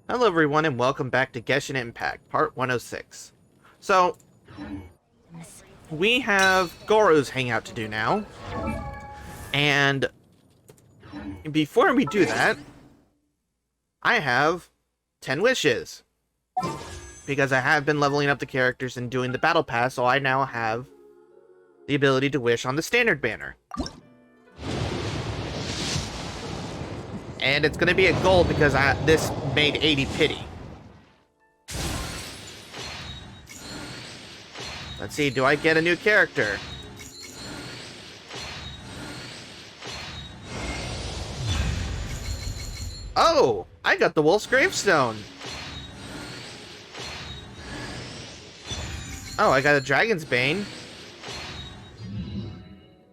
Hello everyone and welcome back to Genshin Impact, part 106. So, we have Goro's hangout to do now. And before we do that, I have 10 wishes. Because I have been leveling up the characters and doing the battle pass, so I now have the ability to wish on the standard banner. And it's going to be a gold because this made 80 pity. Let's see, do I get a new character? Oh, I got the Wolf's Gravestone. Oh, I got a Dragon's Bane.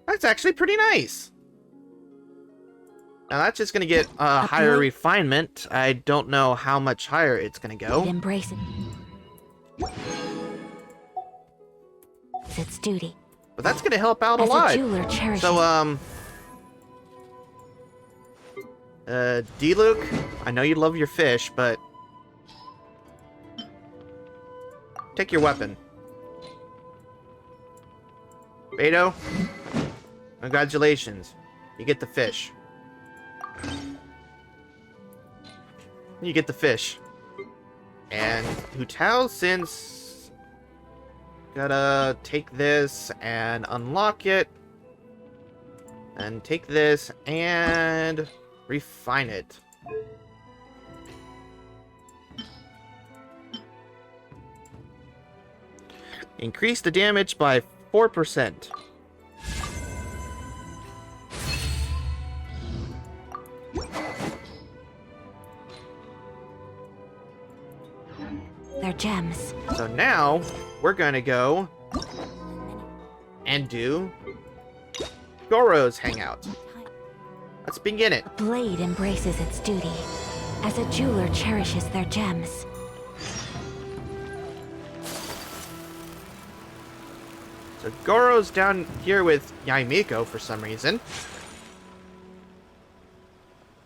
That's actually pretty nice. Now that's just gonna get higher refinement. I don't know how much higher it's gonna go. Embrace it. It's its duty. But that's gonna help out a As lot. a jeweler cherishes. So D-Luke, I know you love your fish, but take your weapon. Beto, congratulations. You get the fish. You get the fish. And Hu Tao, since gotta take this and unlock it. And take this and refine it. Increase the damage by 4%. They're gems. So now, we're gonna go and do Goro's hangout. Let's begin it. A blade embraces its duty, as a jeweler cherishes their gems. So Goro's down here with Yaimiko for some reason.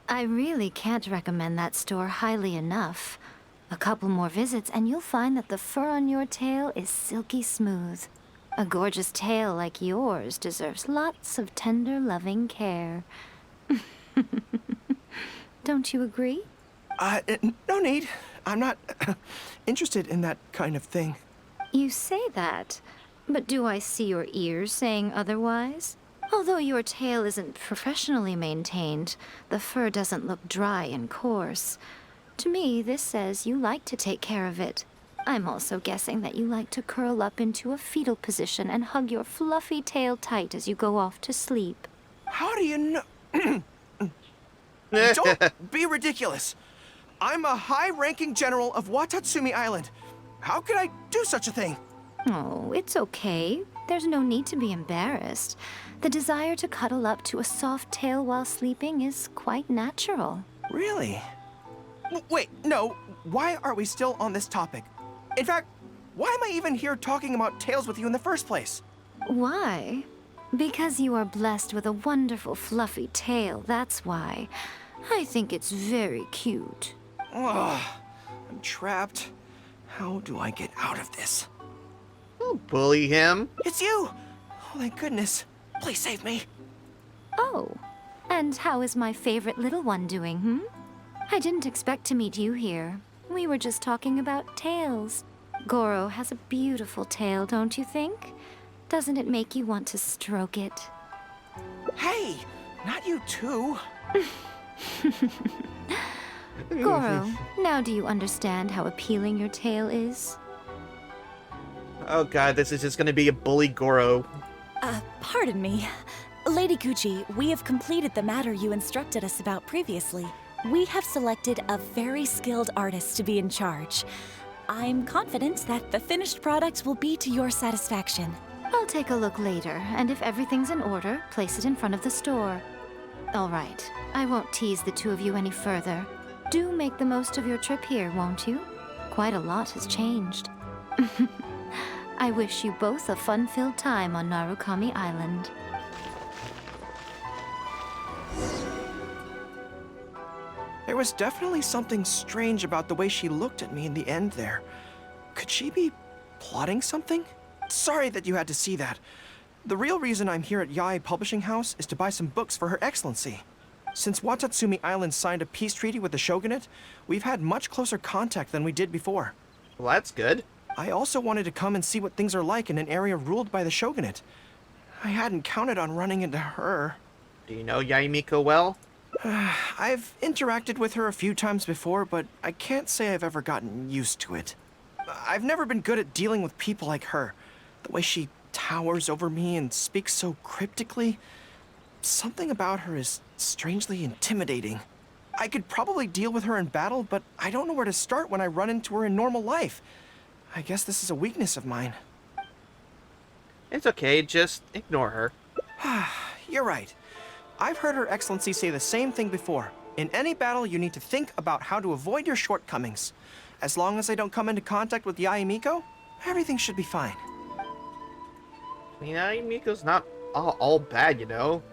I really can't recommend that store highly enough. A couple more visits and you'll find that the fur on your tail is silky smooth. A gorgeous tail like yours deserves lots of tender, loving care. Don't you agree? No need. I'm not interested in that kind of thing. You say that, but do I see your ears saying otherwise? Although your tail isn't professionally maintained, the fur doesn't look dry and coarse. To me, this says you like to take care of it. I'm also guessing that you like to curl up into a fetal position and hug your fluffy tail tight as you go off to sleep. How do you know? Don't be ridiculous. I'm a high-ranking general of Watatsumi Island. How could I do such a thing? Oh, it's okay. There's no need to be embarrassed. The desire to cuddle up to a soft tail while sleeping is quite natural. Really? Wait, no. Why are we still on this topic? In fact, why am I even here talking about tails with you in the first place? Why? Because you are blessed with a wonderful fluffy tail, that's why. I think it's very cute. Ugh, I'm trapped. How do I get out of this? Don't bully him. It's you! Oh, thank goodness. Please save me. Oh, and how is my favorite little one doing, I didn't expect to meet you here. We were just talking about tails. Goro has a beautiful tail, don't you think? Doesn't it make you want to stroke it? Hey, not you too. Goro, now do you understand how appealing your tail is? Oh god, this is just gonna be a bully Goro. Pardon me. Lady Gucci, we have completed the matter you instructed us about previously. We have selected a very skilled artist to be in charge. I'm confident that the finished product will be to your satisfaction. I'll take a look later, and if everything's in order, place it in front of the store. All right, I won't tease the two of you any further. Do make the most of your trip here, won't you? Quite a lot has changed. I wish you both a fun-filled time on Narukami Island. There was definitely something strange about the way she looked at me in the end there. Could she be plotting something? Sorry that you had to see that. The real reason I'm here at Yae Publishing House is to buy some books for Her Excellency. Since Watatsumi Island signed a peace treaty with the shogunate, we've had much closer contact than we did before. Well, that's good. I also wanted to come and see what things are like in an area ruled by the shogunate. I hadn't counted on running into her. Do you know Yaimiko well? I've interacted with her a few times before, but I can't say I've ever gotten used to it. I've never been good at dealing with people like her. The way she towers over me and speaks so cryptically. Something about her is strangely intimidating. I could probably deal with her in battle, but I don't know where to start when I run into her in normal life. I guess this is a weakness of mine. It's okay, just ignore her. You're right. I've heard Her Excellency say the same thing before. In any battle, you need to think about how to avoid your shortcomings. As long as I don't come into contact with Yaemiko, everything should be fine. I mean, Yaimiko's not all bad, you know.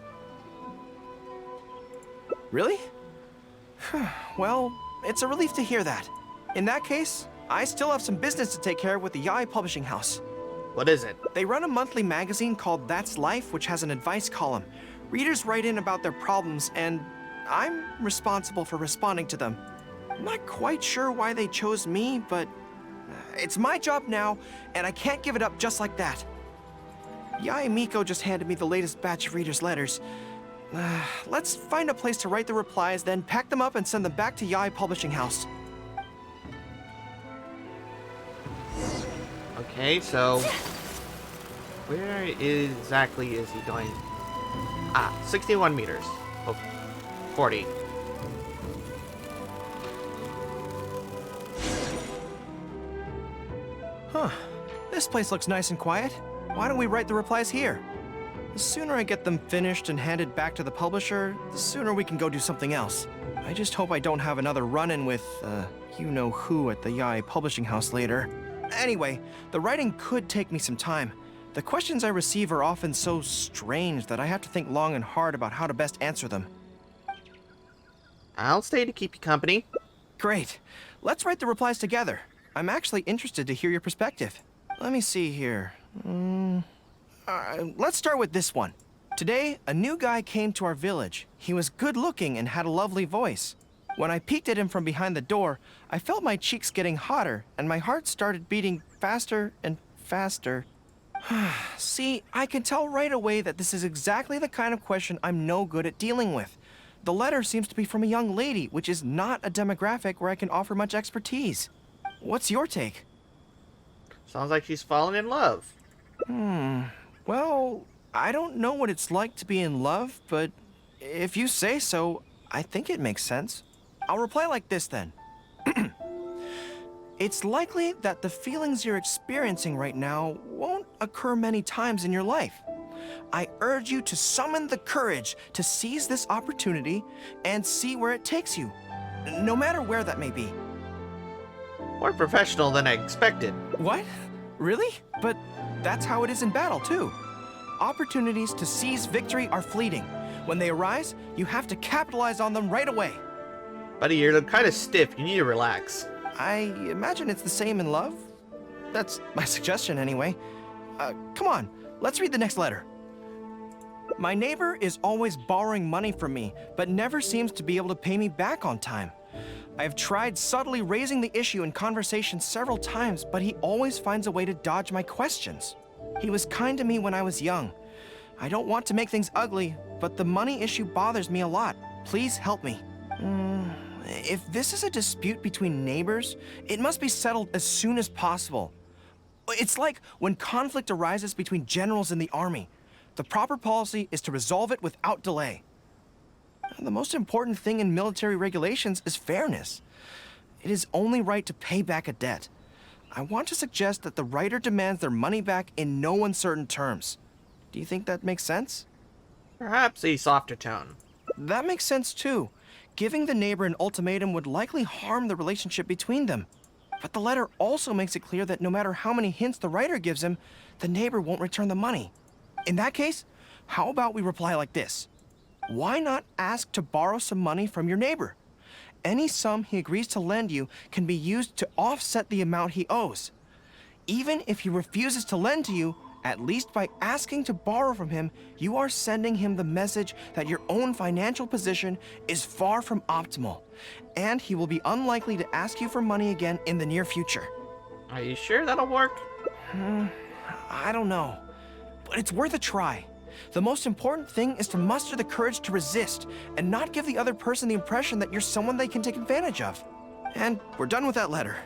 Really? Well, it's a relief to hear that. In that case, I still have some business to take care of with the Yae Publishing House. What is it? They run a monthly magazine called That's Life, which has an advice column. Readers write in about their problems, and I'm responsible for responding to them. I'm not quite sure why they chose me, but it's my job now, and I can't give it up just like that. Yae Miko just handed me the latest batch of readers' letters. Let's find a place to write the replies, then pack them up and send them back to Yae Publishing House. Okay, so where exactly is he going? 61 meters. Oh, 40. Huh. This place looks nice and quiet. Why don't we write the replies here? The sooner I get them finished and handed back to the publisher, the sooner we can go do something else. I just hope I don't have another run-in with, you-know-who at the Yae Publishing House later. Anyway, the writing could take me some time. The questions I receive are often so strange that I have to think long and hard about how to best answer them. I'll stay to keep you company. Great. Let's write the replies together. I'm actually interested to hear your perspective. Let me see here. Let's start with this one. Today, a new guy came to our village. He was good-looking and had a lovely voice. When I peeked at him from behind the door, I felt my cheeks getting hotter, and my heart started beating faster and faster. See, I can tell right away that this is exactly the kind of question I'm no good at dealing with. The letter seems to be from a young lady, which is not a demographic where I can offer much expertise. What's your take? Sounds like she's fallen in love. Well, I don't know what it's like to be in love, but if you say so, I think it makes sense. I'll reply like this then. It's likely that the feelings you're experiencing right now won't occur many times in your life. I urge you to summon the courage to seize this opportunity and see where it takes you, no matter where that may be. More professional than I expected. What? Really? But that's how it is in battle, too. Opportunities to seize victory are fleeting. When they arise, you have to capitalize on them right away. Buddy, you're kind of stiff. You need to relax. I imagine it's the same in love. That's my suggestion, anyway. Come on, let's read the next letter. My neighbor is always borrowing money from me, but never seems to be able to pay me back on time. I've tried subtly raising the issue in conversation several times, but he always finds a way to dodge my questions. He was kind to me when I was young. I don't want to make things ugly, but the money issue bothers me a lot. Please help me. If this is a dispute between neighbors, it must be settled as soon as possible. It's like when conflict arises between generals in the army. The proper policy is to resolve it without delay. The most important thing in military regulations is fairness. It is only right to pay back a debt. I want to suggest that the writer demands their money back in no uncertain terms. Do you think that makes sense? Perhaps a softer tone. That makes sense too. Giving the neighbor an ultimatum would likely harm the relationship between them. But the letter also makes it clear that no matter how many hints the writer gives him, the neighbor won't return the money. In that case, how about we reply like this? Why not ask to borrow some money from your neighbor? any sum he agrees to lend you can be used to offset the amount he owes. Even if he refuses to lend to you, at least by asking to borrow from him, you are sending him the message that your own financial position is far from optimal, and he will be unlikely to ask you for money again in the near future. Are you sure that'll work? I don't know, but it's worth a try. The most important thing is to muster the courage to resist and not give the other person the impression that you're someone they can take advantage of. And we're done with that letter.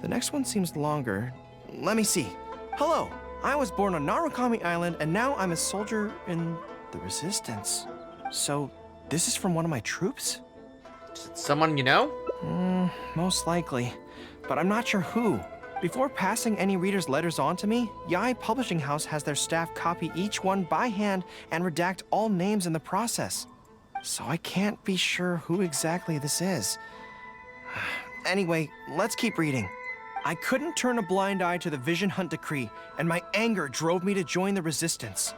The next one seems longer. Let me see. Hello, I was born on Narukami Island and now I'm a soldier in the Resistance. So, this is from one of my troops? Is it someone you know? Most likely, but I'm not sure who. Before passing any reader's letters on to me, Yai Publishing House has their staff copy each one by hand and redact all names in the process. So I can't be sure who exactly this is. Anyway, let's keep reading. I couldn't turn a blind eye to the Vision Hunt decree, and my anger drove me to join the Resistance.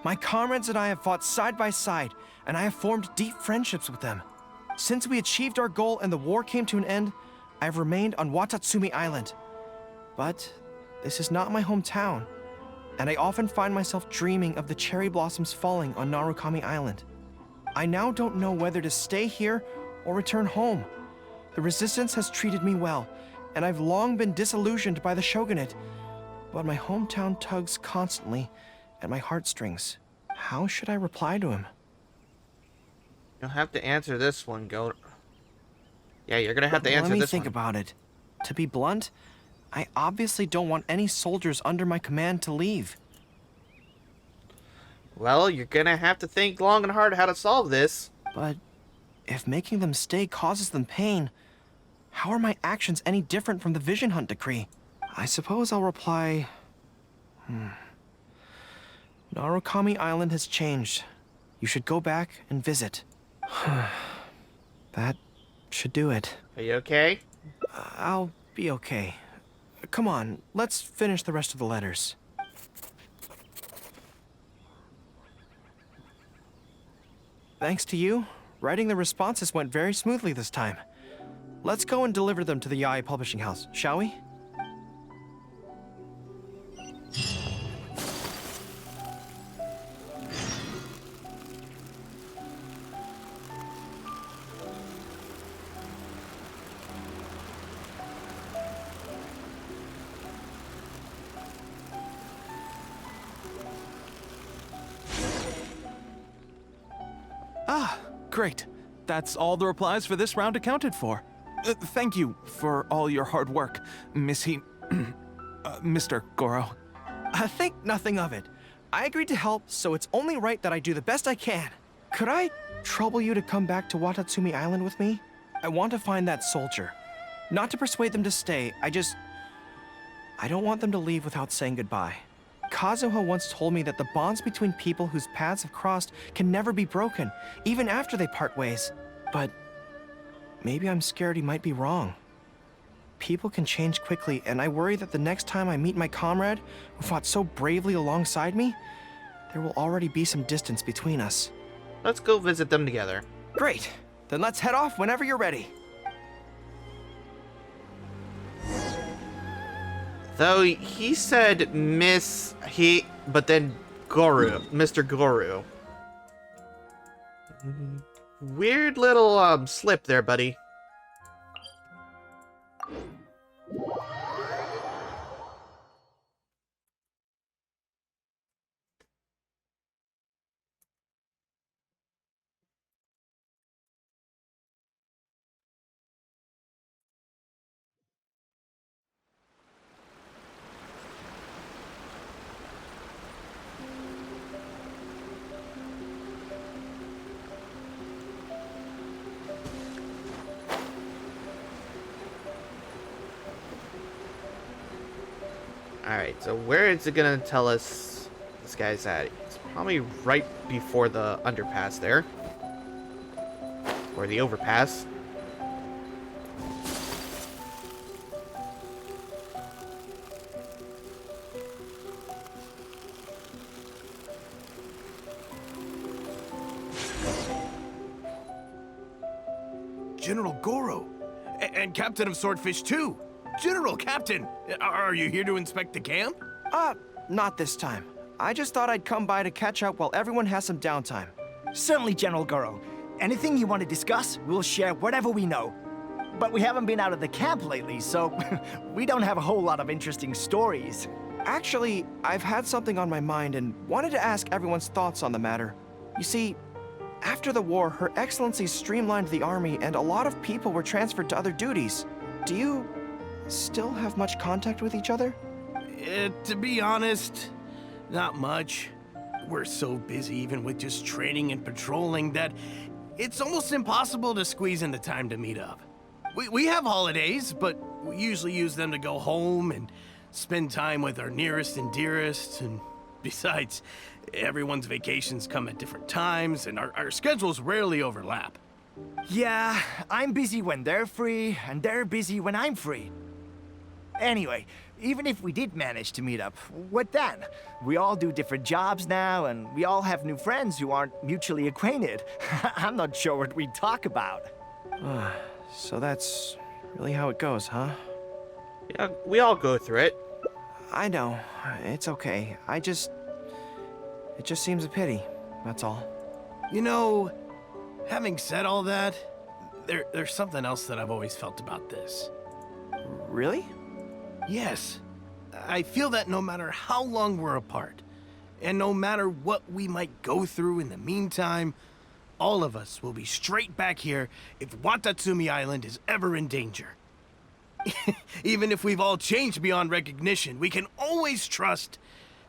My comrades and I have fought side by side, and I have formed deep friendships with them. Since we achieved our goal and the war came to an end, I have remained on Watatsumi Island. But this is not my hometown, and I often find myself dreaming of the cherry blossoms falling on Narukami Island. I now don't know whether to stay here or return home. The Resistance has treated me well, and I've long been disillusioned by the shogunate, but my hometown tugs constantly at my heartstrings. How should I reply to him? You'll have to answer this one, Go. Yeah, you're gonna have to answer this one. Let me think about it. To be blunt, I obviously don't want any soldiers under my command to leave. Well, you're gonna have to think long and hard how to solve this. But if making them stay causes them pain, how are my actions any different from the Vision Hunt decree? I suppose I'll reply... Narukami Island has changed. You should go back and visit. That should do it. Are you okay? I'll be okay. Come on, let's finish the rest of the letters. Thanks to you, writing the responses went very smoothly this time. Let's go and deliver them to the Yai Publishing House, shall we? Ah, great. That's all the replies for this round accounted for. Thank you for all your hard work, Mr. Goro. Think nothing of it. I agreed to help, so it's only right that I do the best I can. Could I trouble you to come back to Watatsumi Island with me? I want to find that soldier. Not to persuade them to stay, I don't want them to leave without saying goodbye. Kazuha once told me that the bonds between people whose paths have crossed can never be broken, even after they part ways. But maybe I'm scared he might be wrong. People can change quickly, and I worry that the next time I meet my comrade, who fought so bravely alongside me, there will already be some distance between us. Let's go visit them together. Great. Then let's head off whenever you're ready. Though he said but then Mr. Goro. Weird little slip there, buddy. Alright, so where is it gonna tell us this guy's at? It's probably right before the underpass there. Or the overpass. General Goro. And Captain of Swordfish too. General Captain, are you here to inspect the camp? Not this time. I just thought I'd come by to catch up while everyone has some downtime. Certainly, General Goro. Anything you want to discuss, we'll share whatever we know. But we haven't been out of the camp lately, so we don't have a whole lot of interesting stories. Actually, I've had something on my mind and wanted to ask everyone's thoughts on the matter. You see, after the war, Her Excellency streamlined the army and a lot of people were transferred to other duties. Do you still have much contact with each other? To be honest, not much. We're so busy even with just training and patrolling that it's almost impossible to squeeze in the time to meet up. We have holidays, but we usually use them to go home and spend time with our nearest and dearest. And besides, everyone's vacations come at different times, and our schedules rarely overlap. Yeah, I'm busy when they're free, and they're busy when I'm free. Anyway, even if we did manage to meet up, what then? We all do different jobs now, and we all have new friends who aren't mutually acquainted. I'm not sure what we'd talk about. So that's really how it goes, huh? Yeah, we all go through it. I know. It's okay. It just seems a pity, that's all. You know, having said all that, there's something else that I've always felt about this. Really? Yes. I feel that no matter how long we're apart, and no matter what we might go through in the meantime, all of us will be straight back here if Watatsumi Island is ever in danger. Even if we've all changed beyond recognition, we can always trust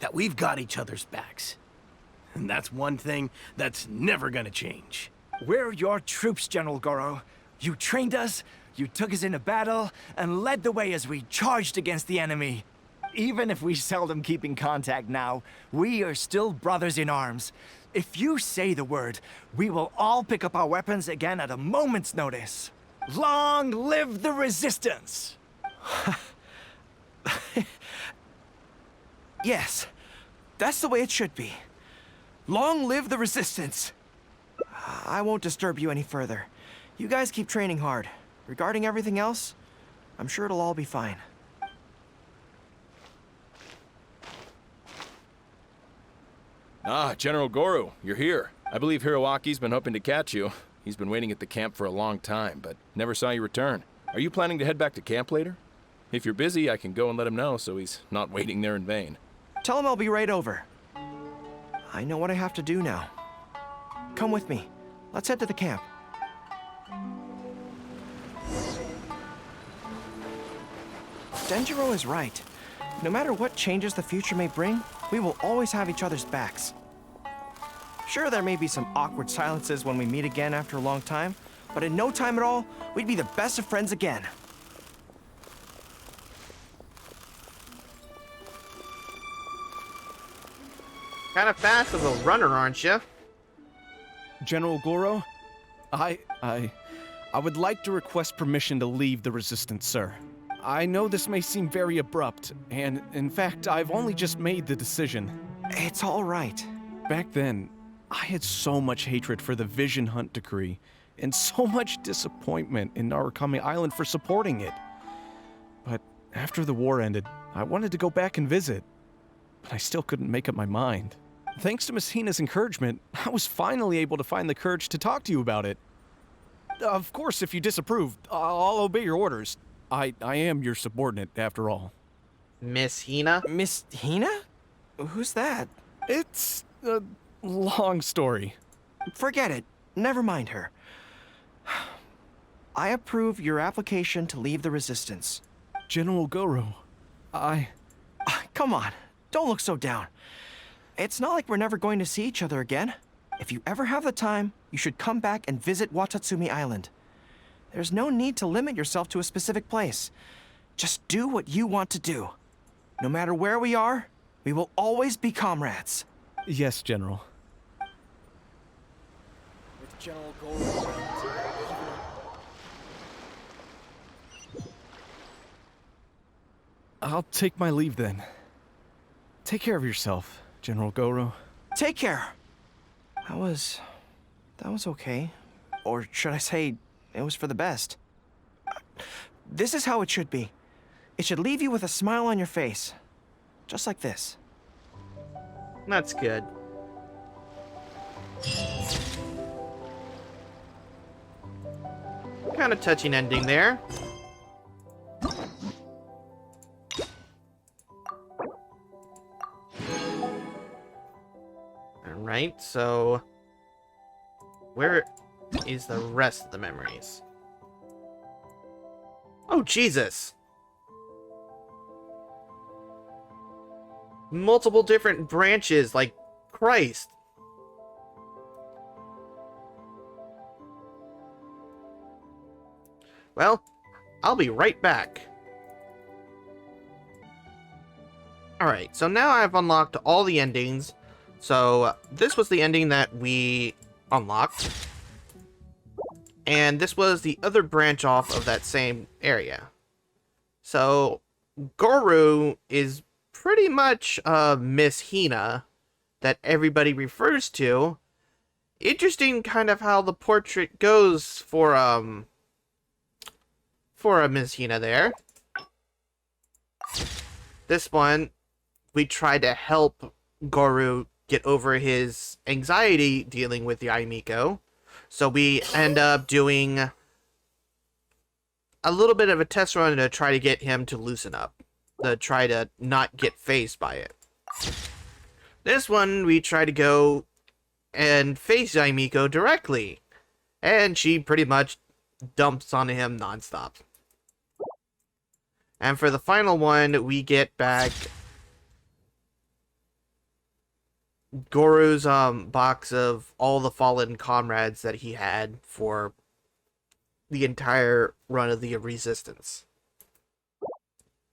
that we've got each other's backs. And that's one thing that's never gonna change. We're your troops, General Goro. You trained us, you took us into battle, and led the way as we charged against the enemy. Even if we seldom keep in contact now, we are still brothers in arms. If you say the word, we will all pick up our weapons again at a moment's notice. Long live the resistance! Yes, that's the way it should be. Long live the resistance! I won't disturb you any further. You guys keep training hard. Regarding everything else, I'm sure it'll all be fine. Ah, General Goro, you're here. I believe Hiroaki's been hoping to catch you. He's been waiting at the camp for a long time, but never saw you return. Are you planning to head back to camp later? If you're busy, I can go and let him know so he's not waiting there in vain. Tell him I'll be right over. I know what I have to do now. Come with me. Let's head to the camp. Denjiro is right. No matter what changes the future may bring, we will always have each other's backs. Sure, there may be some awkward silences when we meet again after a long time, but in no time at all, we'd be the best of friends again. Kind of fast as a runner, aren't you? General Goro, I would like to request permission to leave the Resistance, sir. I know this may seem very abrupt, and in fact, I've only just made the decision. It's all right. Back then, I had so much hatred for the Vision Hunt decree, and so much disappointment in Narukami Island for supporting it. But after the war ended, I wanted to go back and visit, but I still couldn't make up my mind. Thanks to Miss Hina's encouragement, I was finally able to find the courage to talk to you about it. Of course, if you disapprove, I'll obey your orders. I am your subordinate, after all. Miss Hina? Miss Hina? Who's that? It's a long story. Forget it. Never mind her. I approve your application to leave the Resistance. General Goro, Come on. Don't look so down. It's not like we're never going to see each other again. If you ever have the time, you should come back and visit Watatsumi Island. There's no need to limit yourself to a specific place. Just do what you want to do. No matter where we are, we will always be comrades. Yes, General. With General Goro around, I'll take my leave then. Take care of yourself, General Goro. Take care. That was okay. Or should I say, it was for the best. This is how it should be. It should leave you with a smile on your face. Just like this. That's good. Kind of touching ending there. Alright, so where is the rest of the memories? Oh, Jesus! Multiple different branches, like Christ. Well, I'll be right back. Alright, so now I've unlocked all the endings. So, this was the ending that we unlocked. And this was the other branch off of that same area. So, Goro is pretty much Miss Hina that everybody refers to. Interesting kind of how the portrait goes for a Miss Hina there. This one, we try to help Goro get over his anxiety dealing with the Aimiko. So we end up doing a little bit of a test run to try to get him to loosen up. To try to not get phased by it. This one, we try to go and face Aimiko directly. And she pretty much dumps on him nonstop. And for the final one, we get back Goro's box of all the fallen comrades that he had for the entire run of the Resistance.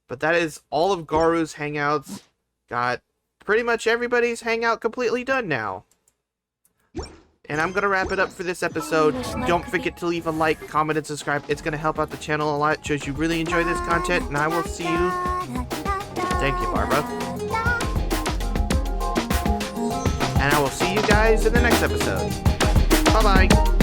But that is all of Goro's hangouts. Got pretty much everybody's hangout completely done now. And I'm going to wrap it up for this episode. Don't forget to leave a like, comment, and subscribe. It's going to help out the channel a lot. It shows you really enjoy this content. And I will see you. Thank you, Barbara. And I will see you guys in the next episode. Bye-bye.